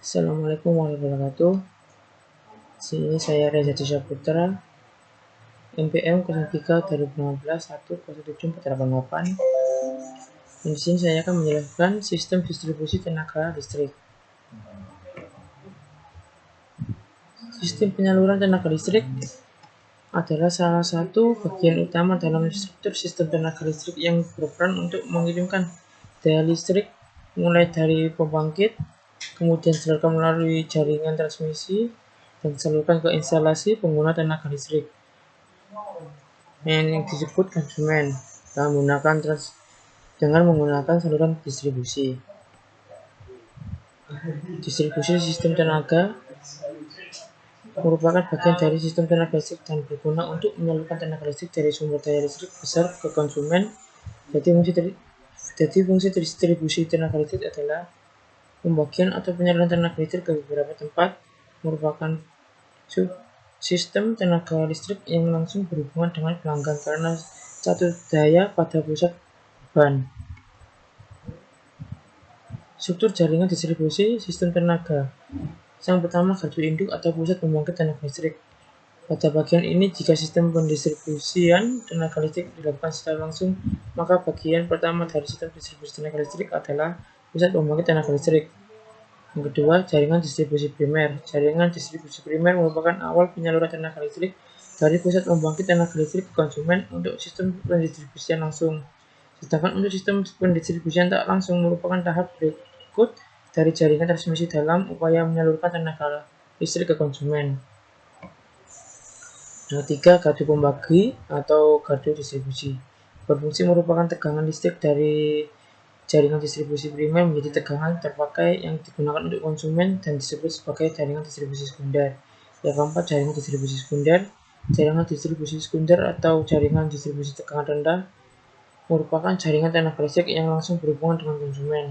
Assalamualaikum warahmatullahi wabarakatuh. Sini saya Reza Putra, NPM 03 2015 10748. Di sini saya akan menjelaskan sistem distribusi tenaga listrik. Sistem penyaluran tenaga listrik adalah salah satu bagian utama dalam struktur sistem tenaga listrik yang berperan untuk mengirimkan daya listrik mulai dari pembangkit, kemudian disalurkan melalui jaringan transmisi, dan disalurkan ke instalasi pengguna tenaga listrik yang disebut konsumen dengan menggunakan saluran distribusi. Distribusi sistem tenaga merupakan bagian dari sistem tenaga listrik dan berguna untuk menyalurkan tenaga listrik dari sumber daya listrik besar ke konsumen. Jadi fungsi distribusi tenaga listrik adalah pembagian atau penyaluran tenaga listrik ke beberapa tempat, merupakan sistem tenaga listrik yang langsung berhubungan dengan pelanggan karena satu daya pada pusat beban. Struktur jaringan distribusi sistem tenaga. Yang pertama, gardu induk atau pusat pembangkit tenaga listrik. Pada bagian ini, jika sistem pendistribusian tenaga listrik dilakukan secara langsung, maka bagian pertama dari sistem distribusi tenaga listrik adalah pusat pembangkit tenaga listrik. Yang kedua, jaringan distribusi primer. Jaringan distribusi primer merupakan awal penyaluran tenaga listrik dari pusat pembangkit tenaga listrik ke konsumen untuk sistem pendistribusian langsung. Sedangkan untuk sistem pendistribusian tak langsung merupakan tahap berikut dari jaringan transmisi dalam upaya menyalurkan tenaga listrik ke konsumen. Yang ketiga, gardu pembagi atau gardu distribusi. Berfungsi merupakan tegangan listrik dari jaringan distribusi primer menjadi tegangan terpakai yang digunakan untuk konsumen dan disebut sebagai jaringan distribusi sekunder. Yang keempat, jaringan distribusi sekunder. Jaringan distribusi sekunder atau jaringan distribusi tegangan rendah merupakan jaringan tenaga listrik yang langsung berhubungan dengan konsumen.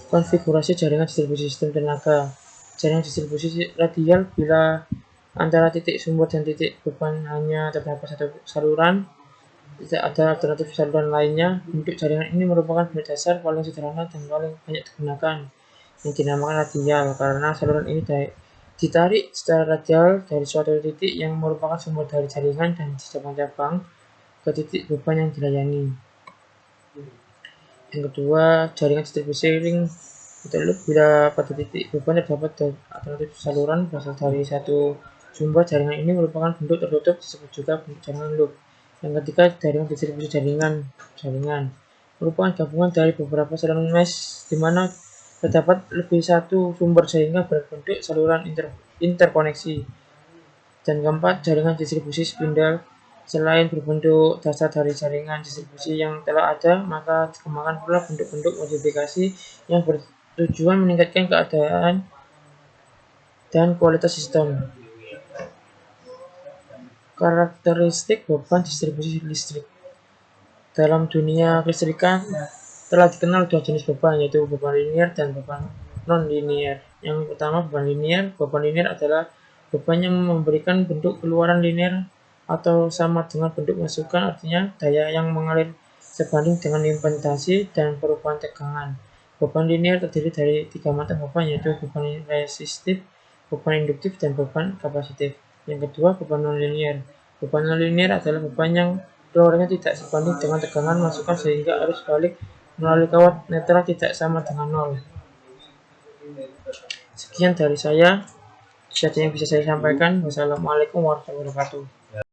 Konfigurasi jaringan distribusi sistem tenaga. Jaringan distribusi radial bila antara titik sumber dan titik beban hanya terdapat satu saluran, tidak ada alternatif saluran lainnya. Bentuk jaringan ini merupakan bentuk dasar paling sederhana dan paling banyak digunakan, yang dinamakan radial, karena saluran ini ditarik secara radial dari suatu titik yang merupakan sumber dari jaringan dan cabang-cabang ke titik beban yang dilayani. Yang kedua, jaringan distribusi ring atau loop. Bila pada titik beban terdapat alternatif saluran berasal dari satu sumber, jaringan ini merupakan bentuk tertutup, disebut juga bentuk jaringan loop. Yang ketiga, jaringan distribusi jaringan merupakan gabungan dari beberapa saluran mesh di mana terdapat lebih satu sumber sehingga berbentuk saluran interkoneksi. Dan keempat, jaringan distribusi spindle. Selain berbentuk dasar dari jaringan distribusi yang telah ada, maka dikembangkan pula bentuk-bentuk modifikasi yang bertujuan meningkatkan keadaan dan kualitas sistem. Karakteristik beban distribusi listrik. Dalam dunia kelistrikan telah dikenal dua jenis beban, yaitu beban linier dan beban non-linier. Yang pertama, beban linier. Beban linier adalah beban yang memberikan bentuk keluaran linier atau sama dengan bentuk masukan, artinya daya yang mengalir sebanding dengan impedansi dan perubahan tegangan. Beban linier terdiri dari tiga macam beban, yaitu beban resistif, beban induktif, dan beban kapasitif. Yang kedua, beban non-linier. Beban non-linier adalah beban yang keluarannya tidak sebanding dengan tegangan masukan sehingga arus balik melalui kawat netral tidak sama dengan nol. Sekian dari saya, yang bisa saya sampaikan. Wassalamualaikum warahmatullahi wabarakatuh.